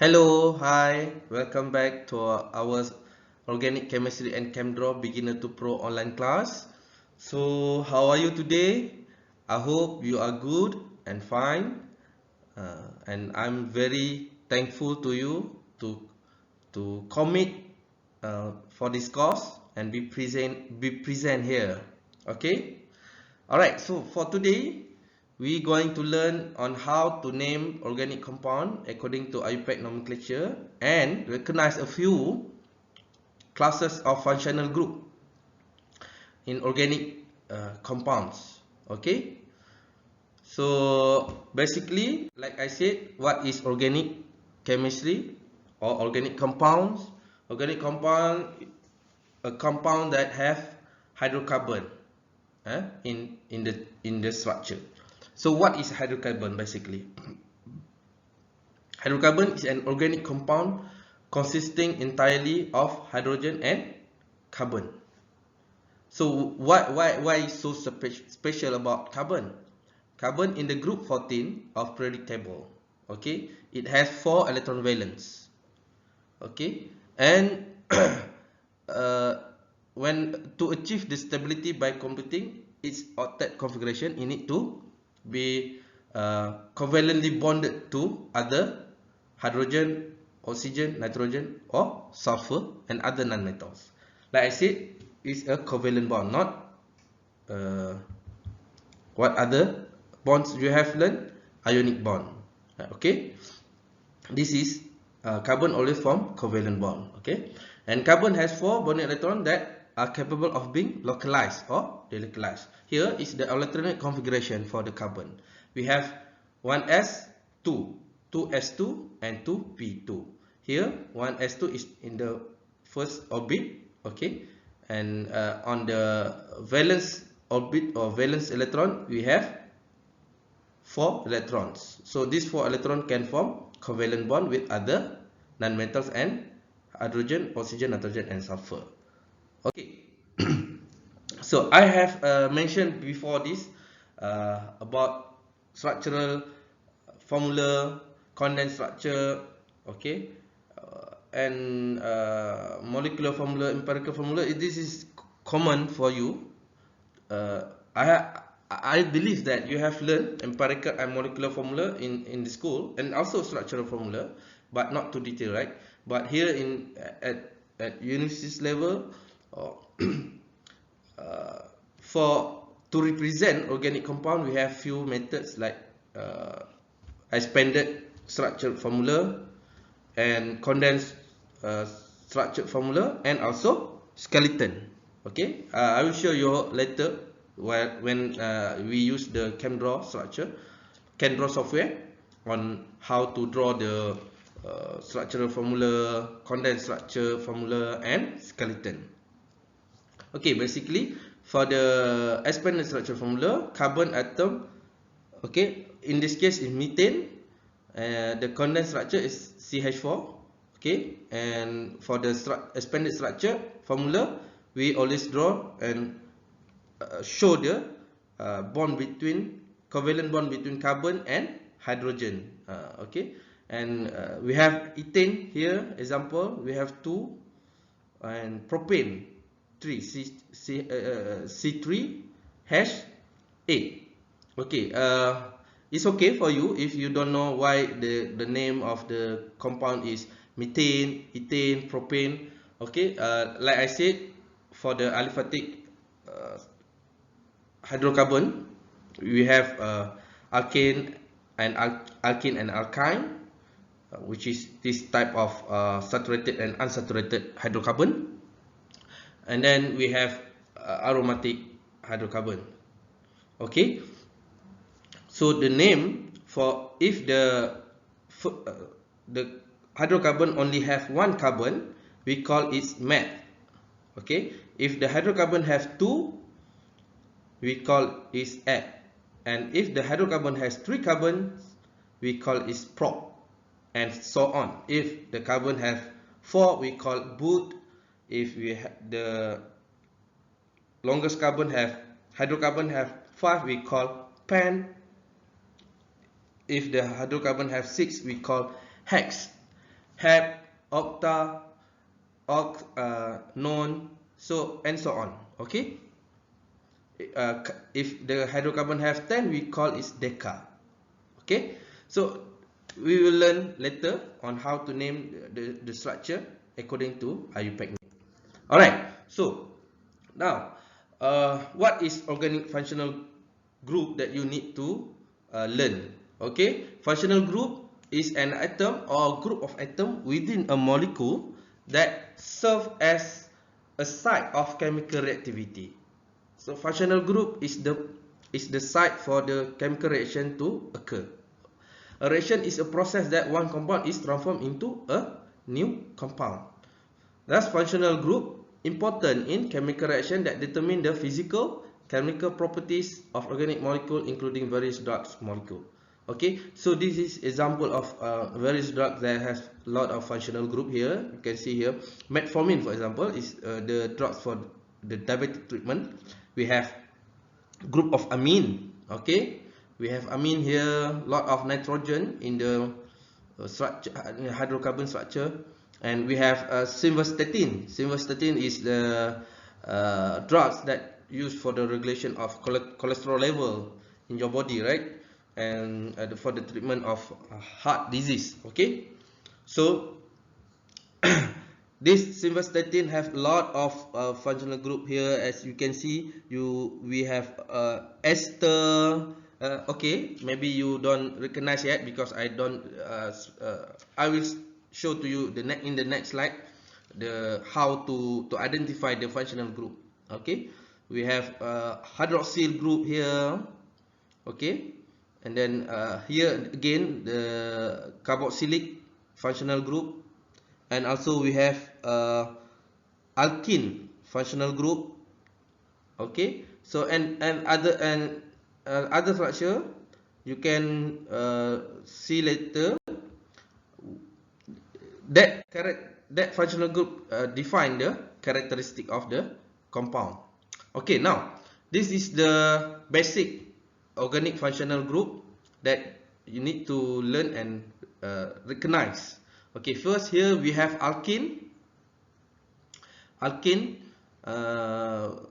Hello, hi, welcome back to our Organic Chemistry and ChemDraw Beginner to Pro online class. So, how are you today? I hope you are good and fine. And I'm very thankful to you to commit for this course and be present here. Okay. Alright, so for today, we're going to learn on how to name organic compound according to IUPAC nomenclature and recognize a few classes of functional group in organic compounds. Okay, so basically, like I said, what is organic chemistry or organic compounds? Organic compound, a compound that have hydrocarbon in the structure. So what is hydrocarbon basically? Hydrocarbon is an organic compound consisting entirely of hydrogen and carbon. So why is so special about carbon? Carbon in the group 14 of periodic table. Okay, it has 4 electron valence. Okay, and uh, when to achieve the stability by computing its octet configuration, you need to be covalently bonded to other hydrogen, oxygen, nitrogen, or sulfur and other nonmetals. Like I said, it's a covalent bond, not what other bonds you have learned? Ionic bond. Okay, this is carbon always form covalent bond. Okay, and carbon has 4 bonding electrons that are capable of being localized or delocalized. Here is the alternate configuration for the carbon. We have 1s2, 2s2 and 2p2. Here 1s2 is in the first orbit. Okay, and on the valence orbit or valence electron we have 4 electrons. So these 4 electrons can form covalent bond with other nonmetals and hydrogen, oxygen, nitrogen and sulfur. Okay. So I have mentioned before this about structural formula, condensed structure, okay, and molecular formula, empirical formula. This is common for you. uh, I believe that you have learned empirical and molecular formula in the school and also structural formula, but not too detailed, right? But here at university level, uh, for to represent organic compound, we have few methods like uh, expanded structured formula and condensed structured formula and also skeleton. Okay, I will show you later when we use the ChemDraw structure, ChemDraw software on how to draw the structural formula, condensed structure formula and skeleton. Okay, basically for the expanded structure formula, carbon atom, okay, in this case is methane. The condensed structure is CH4. Okay, and for the expanded structure formula, we always draw and show the bond between covalent bond between carbon and hydrogen. Okay, and we have ethane here. Example, we have 2, and propane 3, C3H8. Okay, it's okay for you if you don't know why the name of the compound is methane, ethane, propane. Okay, like I said, for the aliphatic uh, hydrocarbon, we have alkane and alkene and alkyne, which is this type of saturated and unsaturated hydrocarbon. And then we have aromatic hydrocarbon. Okay, so the name for if the hydrocarbon only have one carbon, we call it meth. Okay, if the hydrocarbon have 2, we call it eth. And if the hydrocarbon has 3 carbons, we call it prop, and so on. If the carbon have 4, we call but. If the longest hydrocarbon have 5, we call pen. If the hydrocarbon have 6, we call hex. hep, octa, oct, non, so and so on. Okay. If the hydrocarbon have 10, we call it deca. Okay. So we will learn later on how to name the structure according to IUPAC. Alright. So now, what is organic functional group that you need to learn? Okay, functional group is an atom or group of atom within a molecule that serve as a site of chemical reactivity. So functional group is the site for the chemical reaction to occur. A reaction is a process that one compound is transformed into a new compound. Thus, functional group important in chemical reaction that determine the physical, chemical properties of organic molecule, including various drugs molecule. Okay, so this is example of various drugs that has a lot of functional group here. You can see here, metformin, for example, is the drugs for the diabetic treatment. We have group of amine. Okay, we have amine here, lot of nitrogen in the structure, hydrocarbon structure. And we have simvastatin. Simvastatin is the drugs that used for the regulation of cholesterol level in your body, right? And for the treatment of heart disease. Okay, so this simvastatin have a lot of functional group here. As you can see, we have ester. Okay, maybe you don't recognize yet because I don't. I will show to you in the next slide how to identify the functional group. Okay, we have hydroxyl group here. Okay, and then here again the carboxylic functional group, and also we have alkene functional group. Okay, so and other structure you can see later. That functional group define the characteristic of the compound. Okay, now this is the basic organic functional group that you need to learn and recognize. Okay, first here we have alkene. Alkene,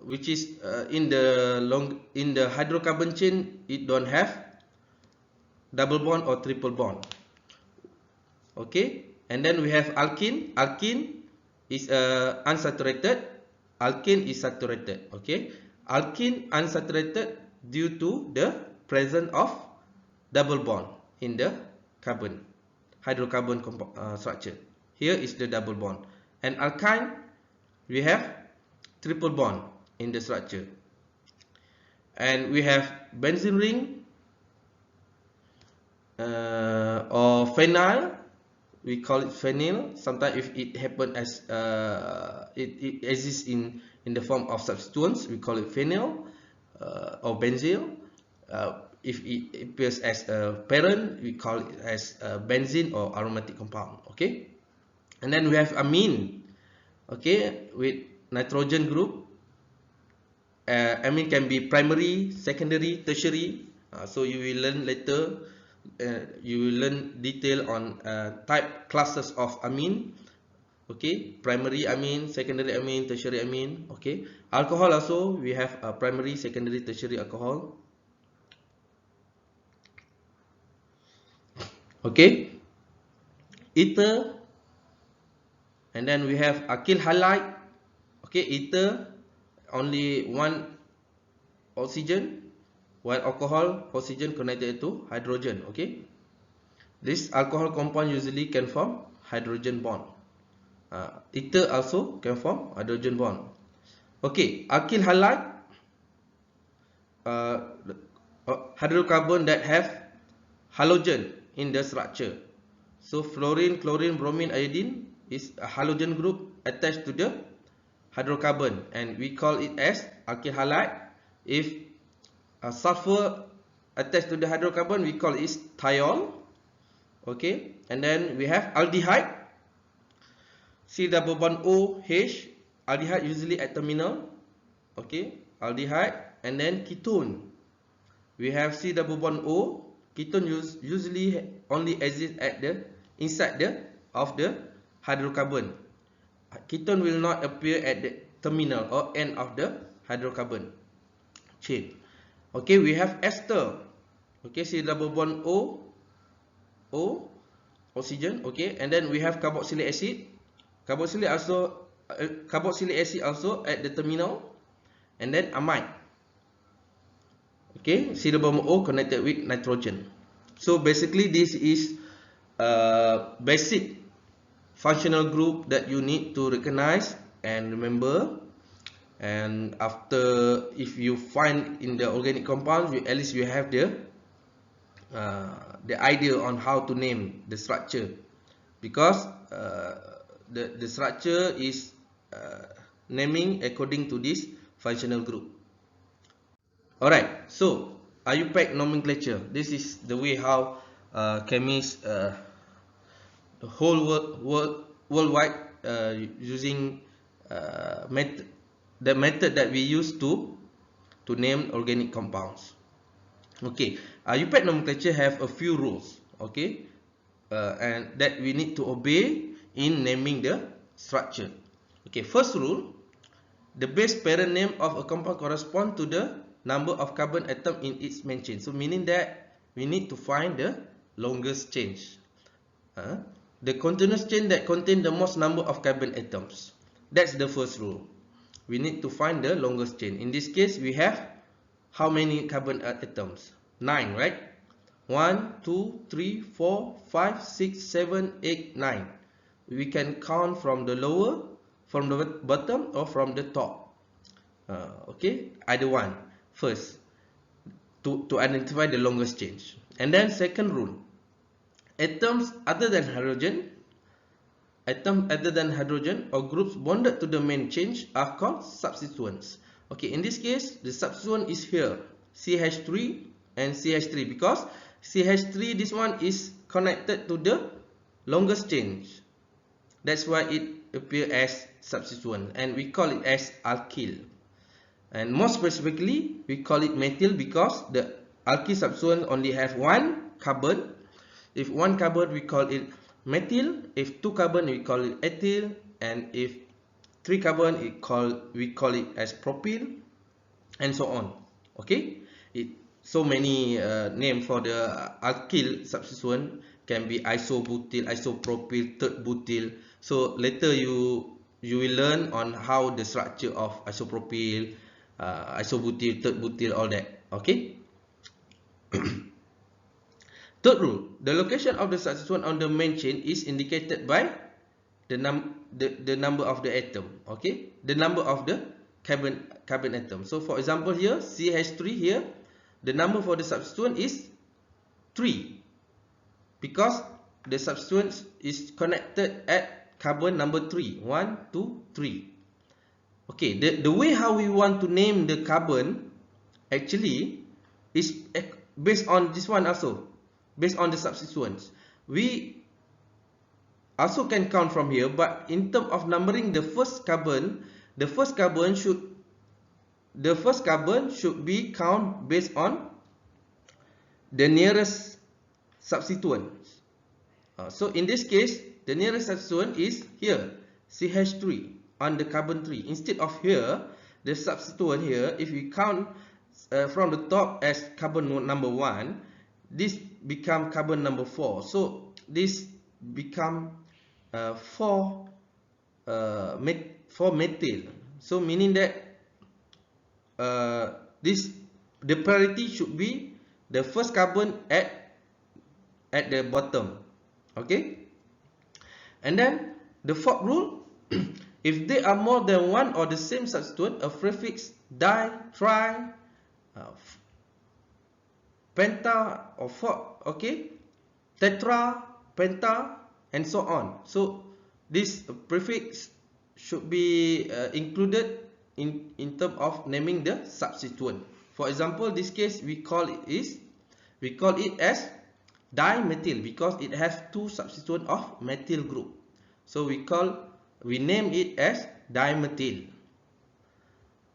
which is in the hydrocarbon chain, it don't have double bond or triple bond. Okay, and then we have alkene. Alkene is unsaturated. Alkene is saturated. Okay, alkene unsaturated due to the presence of double bond in the carbon hydrocarbon structure. Here is the double bond. And alkyne, we have triple bond in the structure. And we have benzene ring or phenyl. We call it phenyl. Sometimes if it happen as it exists in the form of substituents, we call it phenyl or benzyl. If it appears as a parent, we call it as a benzene or aromatic compound. Okay, and then we have amine. Okay, with nitrogen group. Amine can be primary, secondary, tertiary. So you will learn later. You will learn detail on type classes of amine. Okay, primary amine, secondary amine, tertiary amine. Okay, alcohol also we have a primary, secondary, tertiary alcohol. Okay, ether, and then we have alkyl halide. Okay, ether only one oxygen, while alcohol oxygen connected to hydrogen. Okay, this alcohol compound usually can form hydrogen bond. Ether also can form hydrogen bond. Okay, alkyl halide, hydrocarbon that have halogen in the structure. So fluorine, chlorine, bromine, iodine is a halogen group attached to the hydrocarbon, and we call it as alkyl halide. If sulfur attached to the hydrocarbon, we call it thiol. Okay, and then we have aldehyde. C double bond OH. Aldehyde usually at terminal. Okay, aldehyde, and then ketone. We have C double bond O. Ketone usually only exist at the inside the of the hydrocarbon. Ketone will not appear at the terminal or end of the hydrocarbon chain. Okay, we have ester. Okay, C double bond O, oxygen. Okay, and then we have carboxylic acid. Carboxylic acid also at the terminal, and then amide. Okay, C double bond O connected with nitrogen. So basically, this is a basic functional group that you need to recognize and remember. And after, if you find in the organic compounds, at least you have the idea on how to name the structure, because the structure is naming according to this functional group. Alright, so IUPAC nomenclature. This is the way how chemists the whole worldwide using the method that we use to name organic compounds. Okay, IUPAC nomenclature have a few rules. Okay, and that we need to obey in naming the structure. Okay, first rule: the base parent name of a compound correspond to the number of carbon atom in its main chain. So meaning that we need to find the longest chain, the continuous chain that contain the most number of carbon atoms. That's the first rule. We need to find the longest chain. In this case, we have how many carbon atoms? 9, right? 1, 2, 3, 4, 5, 6, 7, 8, 9. We can count from the lower, from the bottom, or from the top. Okay, either one. First, to identify the longest chain. And then second rule: atoms other than hydrogen, or groups bonded to the main chain are called substituents. Okay, in this case, the substituent is here, CH3 and CH3, because CH3, this one is connected to the longest chain. That's why it appears as substituent, and we call it as alkyl. And more specifically, we call it methyl because the alkyl substituent only have one carbon. If one carbon, we call it methyl. If two carbon, we call it ethyl. And if three carbon, we call it as propyl, and so on. Okay, so many name for the alkyl substituent can be isobutyl, isopropyl, third butyl. So later you will learn on how the structure of isopropyl, isobutyl, third butyl, all that. Okay. Third rule: the location of the substituent on the main chain is indicated by the number of the atom. Okay, the number of the carbon atom. So for example here, CH3 here, the number for the substituent is 3, because the substituent is connected at carbon number 3. 1, 2, 3. Okay, the way how we want to name the carbon actually is based on this one also. Based on the substituents, we also can count from here, but in terms of numbering the first carbon, the first carbon should be count based on the nearest substituent. So in this case, the nearest substituent is here, CH3 on the carbon 3. Instead of here, the substituent here, if we count from the top as carbon number 1, this become carbon number 4. So this become 4 methyl. So meaning that the priority should be the first carbon at the bottom. Okay, and then the fourth rule: if there are more than one or the same substituent, a prefix di, tri, penta or four, okay, tetra, penta, and so on. So this prefix should be included in terms of naming the substituent. For example, this case we call it as dimethyl because it has two substituents of methyl group. So we name it as dimethyl.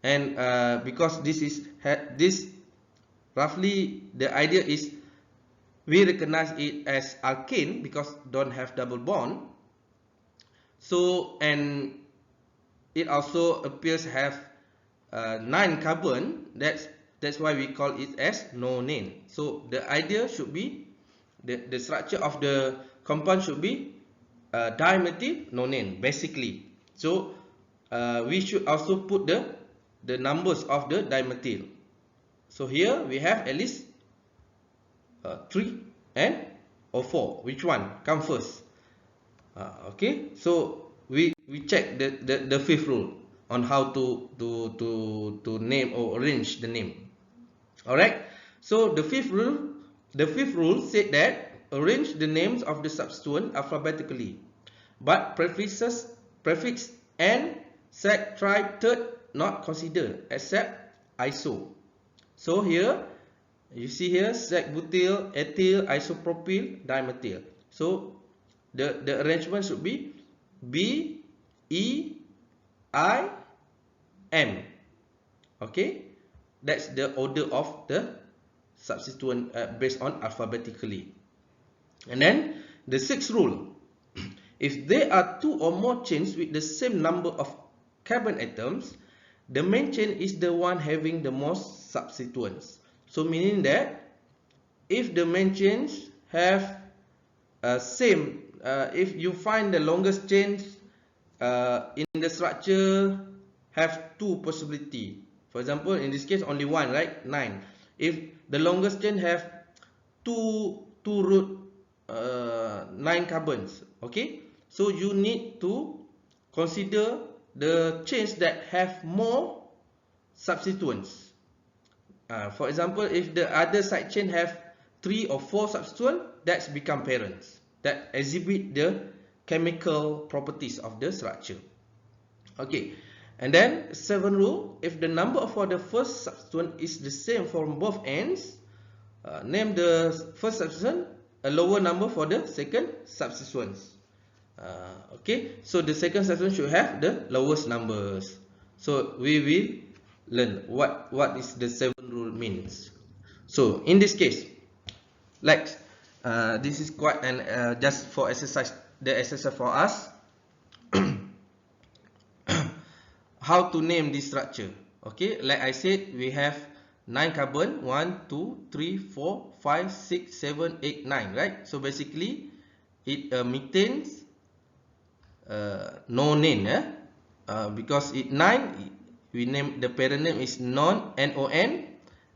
And because this roughly the idea is we recognize it as alkane because don't have double bond, So, and it also appears have 9 carbon. That's why we call it as nonane. So the idea should be the structure of the compound should be dimethyl nonane basically. So we should also put the numbers of the dimethyl. So here we have at least 3 and or 4. Which one come first? Okay, so we check the fifth rule on how to name or arrange the name. All right. So the fifth rule said that arrange the names of the substituent alphabetically, but prefix and sec, tri, third not considered except iso. So here you see here sec butyl, ethyl, isopropyl, dimethyl. So the arrangement should be B, E, I, M. Okay, that's the order of the substituent based on alphabetically. And then the sixth rule, if there are 2 or more chains with the same number of carbon atoms, the main chain is the one having the most substituents. So meaning that if the main chains have same, if you find the longest chains in the structure have 2 possibility. For example, in this case only 1, right? 9. If the longest chain have 2 root 9 carbons, okay? So you need to consider the chains that have more substituents. For example, if the other side chain have 3 or 4 substituents, that's become parents that exhibit the chemical properties of the structure. Okay, and then 7th rule, if the number for the first substituent is the same from both ends, name the first substituent a lower number for the second substituents. Okay, so the second substituent should have the lowest numbers. So we will learn what is the 7th rule means. So in this case, like this is quite an just for exercise, the exercise for us how to name this structure. Okay, like I said, we have 9 carbon, 1, 2, 3, 4, 5, 6, 7, 8, 9, right? So basically it metanes nonane, because it 9, we name the parent name is non, N-O-N,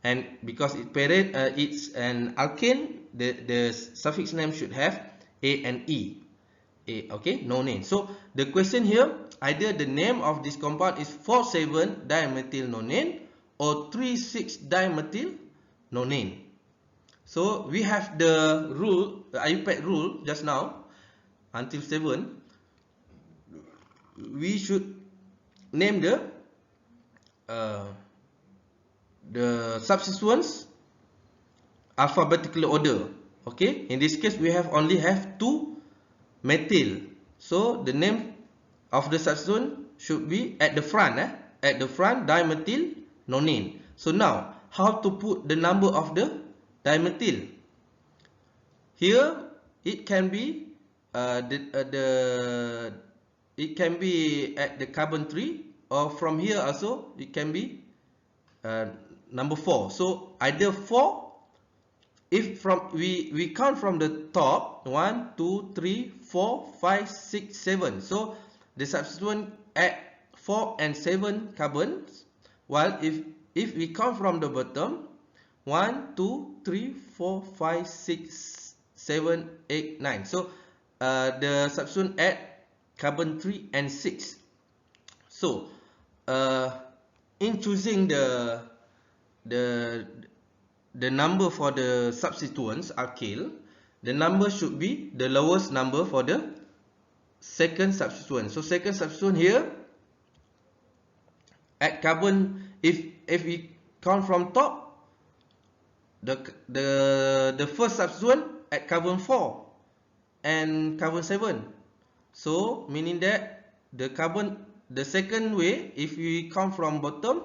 and because it parent it's an alkane, the suffix name should have A and E. Okay, nonane. So the question here, either the name of this compound is 4,7 dimethyl nonane or 3,6 dimethyl nonane. So we have the rule, the IUPAC rule just now until 7. We should name the substituents alphabetically order. Okay, in this case we only have 2 methyl, so the name of the substituent should be at the front, at the front dimethyl nonane. So now how to put the number of the dimethyl? Here it can be it can be at the carbon 3, or from here also it can be number 4. So either 4, if from we count from the top, 1, 2, 3, 4, 5, 6, 7. So the substituent at 4 and 7 carbons, while if we count from the bottom, 1, 2, 3, 4, 5, 6, 7, 8, 9. So the substituent at carbon 3 and 6. So in choosing the number for the substituents alkyl, the number should be the lowest number for the second substituent. So second substituent here at carbon, if we count from top, the first substituent at carbon 4 and carbon 7. So meaning that the second way, if we count from bottom,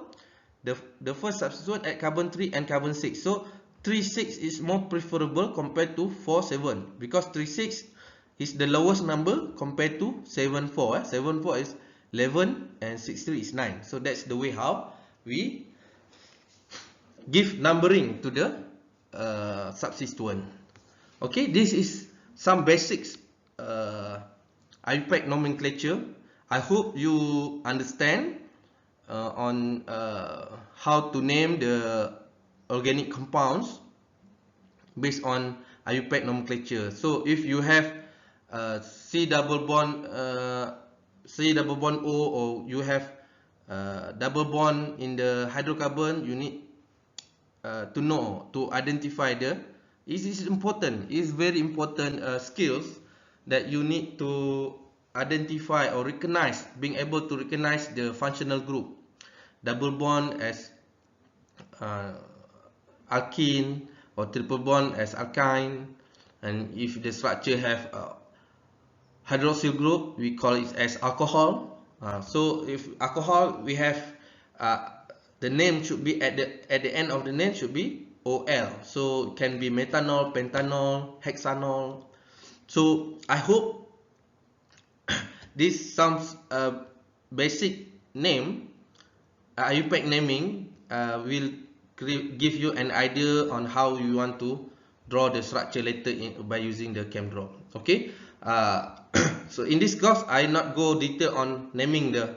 the first substituent at carbon 3 and carbon 6. So 3,6 is more preferable compared to 4,7, because 3,6 is the lowest number compared to 74. 74 is 11 and 63 is 9. So that's the way how we give numbering to the substituent. Okay, this is some basics IUPAC nomenclature. I hope you understand on how to name the organic compounds based on IUPAC nomenclature. So if you have C double bond O, or you have double bond in the hydrocarbon, you need to know, to identify the, it is important, it is very important skills that you need to identify or recognize, being able to recognize the functional group. Double bond as alkene, or triple bond as alkyne, and if the structure have hydroxyl group, we call it as alcohol. So if alcohol, we have the name should be at the end of the name should be OL. So it can be methanol, pentanol, hexanol. So I hope this some basic name IUPAC naming will give you an idea on how you want to draw the structure later by using the ChemDraw. Okay. So in this course, I not go detail on naming the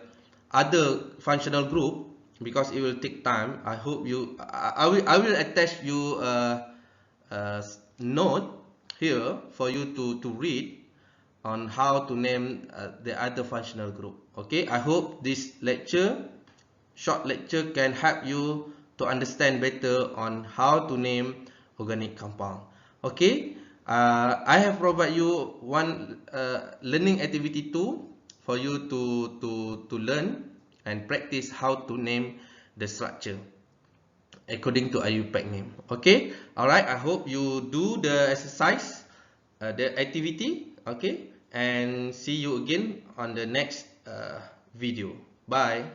other functional group because it will take time. I hope you, I will attach you note here for you to read on how to name the other functional group. Okay, I hope this short lecture can help you to understand better on how to name organic compound. Okay, I have provided you one learning activity 2 for you to learn and practice how to name the structure according to IUPAC name. Okay, alright, I hope you do the exercise, the activity. Okay, and see you again on the next video. Bye.